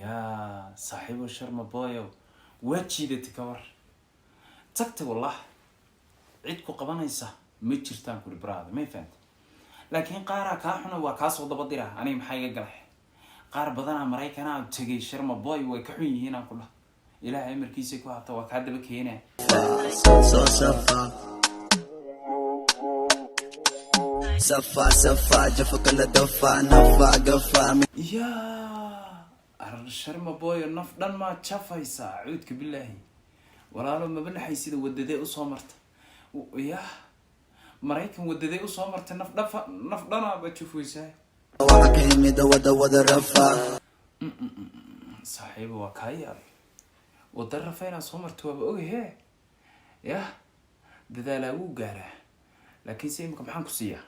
يا صاحب الشرم بويو وجهي تكور تكت والله عيدكو قبانيسا ما جرتان كل براد ما فهمت لكن قارا كاحنا وكاسو دبديرا اني maxay ga galay qaar badan Mareykan ah tagay Sharma Boy way ka xun yihiin aan kula ilaahay markiisa ku hata waa ka daba keenay safa jafaka la dafa nafa gafa ya Sharma Boy naf dhan ma jafaysa cuudka billahi walaalo ma banaxay sida wadadee u soo marta ya Mareykan wadadee u soo marta naf dhana ba jufaysaa waxa ka yimid wada rafa صاحب وكايا ودر فينا صمرت وبأوجه يا ده لا وجاره لكن سيمك محنك سيا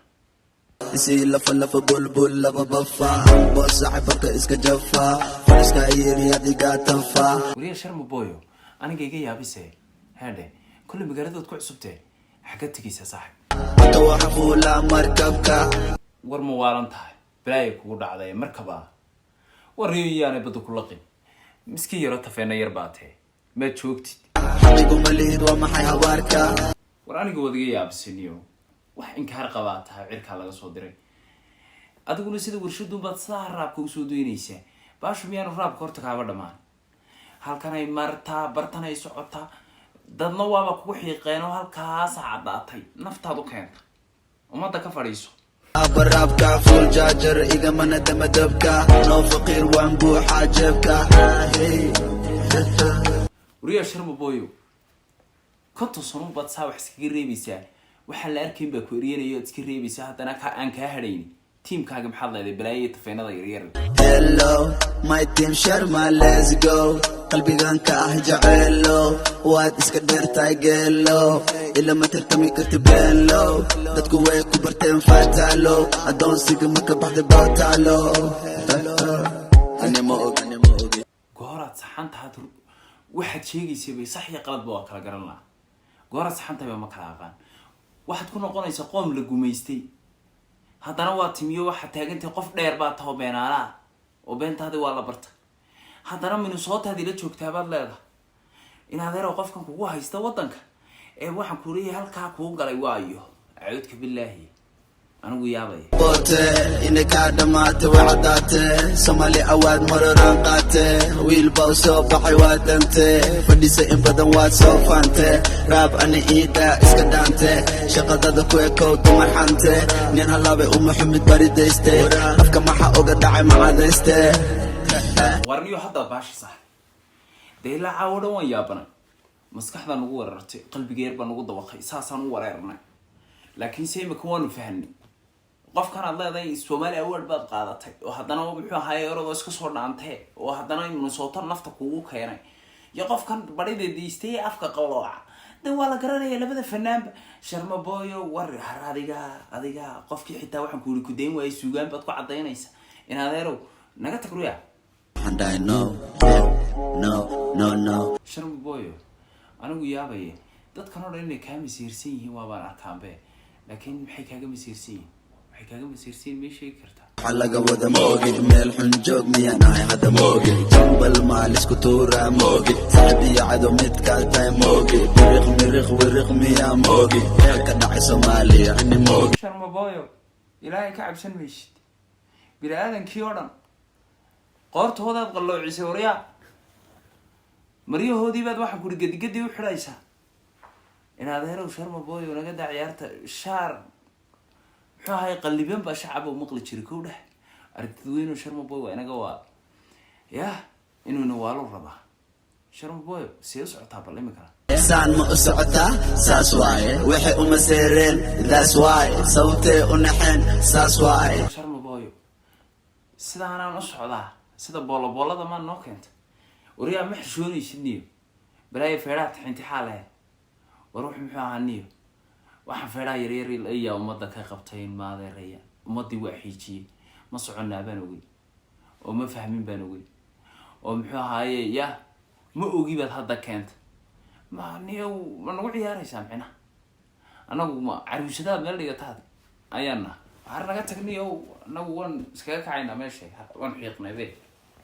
سي لف بلبل لبضفا بصاحبك اسك جفا اسك يا دي قاتفا وريا شرم بويو انا جاي يا بيسه هذا كل مجردود ku cusubtay xagatkiisa صاحب توحفوا لا مركبك ورمو والنtahay balaay kugu dhacday markaba wariyana badu ku laqin miski yaro tafeena yar baatay ma joogtid xaqiiqo maleed waa maxay hawarka war aniga wadiga yaabsiniyo wax inkaar qabaata cirka laga soo diray adiguna sida warshadu baad saaraabka u soo doonaysa baashu miyaan raabka horta kaaba dhamaan halkan ay marta bartan ay socota dadna waaba kugu xiiqeen oo halkaas cadaatay naftaadu keenta umada ka fadhiiso برابك فول جاجر إذا ما ندم دبك نو فقير وانبو حاجبك وريا شرم بويو كنت صنوب بتصاوح سكري بيسا وحال أركين بكوريين يو تسكري بيسا هاتنا كأن كهريني تيم كاقم حالة اللي بلاية تفين هذا يرير Hello my team شرما let's go قلبي غانك أهجعلو واد اسكدر تايقلو إلا ما ترتمي كرتبلو دادكو ويكو برتين فاتالو أدون سيق مكا بحد باتالو أنا موقي قهرات سحانت هاتو واحد شيقي سيبي صحي قلب بوا كلا قرن لها قهرات سحانت بوا مكلا أغان واحد كنا قونيسا قوم لقوميستي هادانا waa timiyo waxa taagantay qof dheer baa taho beenaala oo beentaadi waa la barta hadana Minnesota la joogtaa baad leedahay in adeero qofkan kugu haysta wadanka ee waxaan ku leeyahay halka kugu galay waayo acuudka billahi anigu yaabay bote inaka dhamaate wacdaate Somali awaad mararan qaate wiil baa soo baxay wadante fadhiisa in badan waa soo faante raab ani ida iska daante shaqadada ku ekow dumar xante nin halaabe Maxamed baridayste afka maxa oga dhacay macadayste warniyo hadda baashi sax deela caawdo waan yaabana maskaxda nagu warartay qalbigeer baa nagu dabaqay saasaan u wareernay laakiin seemaka waanu fahanay qofkan aad leedahay Soomaali award baad qaadatay oo hadana wuxuu ahaa yaroo iska soo dhaantay oo hadana Minnesota nafta kugu keenay ya qofkan barideedistay afka qowlooca de wala garanaya labada fanaan Sharma Boyo war adiga qofkii xitaa waxaan ku ku deyn way suugaan baad ku cadeynaysa in adeero naga tagruya and I know no Sharma Boyo anigu yaabay dadkan oo dhan inay ka masiirsan yihiin waa baan arkaanbe laakiin maxay kaaga masiirsan yihiin كاغا مسيرسين ماشي كرتا حلقه ودا موجد ميل حنجوق مياناي هذا موجد جنبل مالس كتورا موجد سعدي عدو متكالتاي موجد ورغ ميا موجد هيك دعي سومالي عني موجد شرم بويو إلهي كعب سنويشت بلا آدن كيورن قورت هودا تقلو عيسى وريا مريو هودي باد واحد كوري قدي وحرايسا إن هذا هيرو شرم بويو نقد عيارتا شار هاي قلبين بقى شعب ومقلد شركوا ده أردوينه شرم بوي وأنا جوا يا إنه نوالو ربع شرم بوي سيوس عطاب اللي مكان سان مقصعتا ساسواي وحي مسيرين that's why صوتي ونحن ساسواي شرم بوي سيدا أنا نصعدا سيدا بولا ده ما نوكنت وريا محشوني شنيو بلاي فرات حنتي حاله وروح محانيو waxaan feeraa yaryar ilaa umada ka qabtay maadeeraya umadii waa xiijiyay ma soconaa baan ogay oo ma fahmin baan ogay oo muxuu ahaaye ya ma ogi baad hadda keenta ma niyow ma nagu ciyaaraysaa macna anagu ma caruushada meel dhigataad ayana har naga tagniyo anagu waan iskaga kacayna meesha waan xiiqnay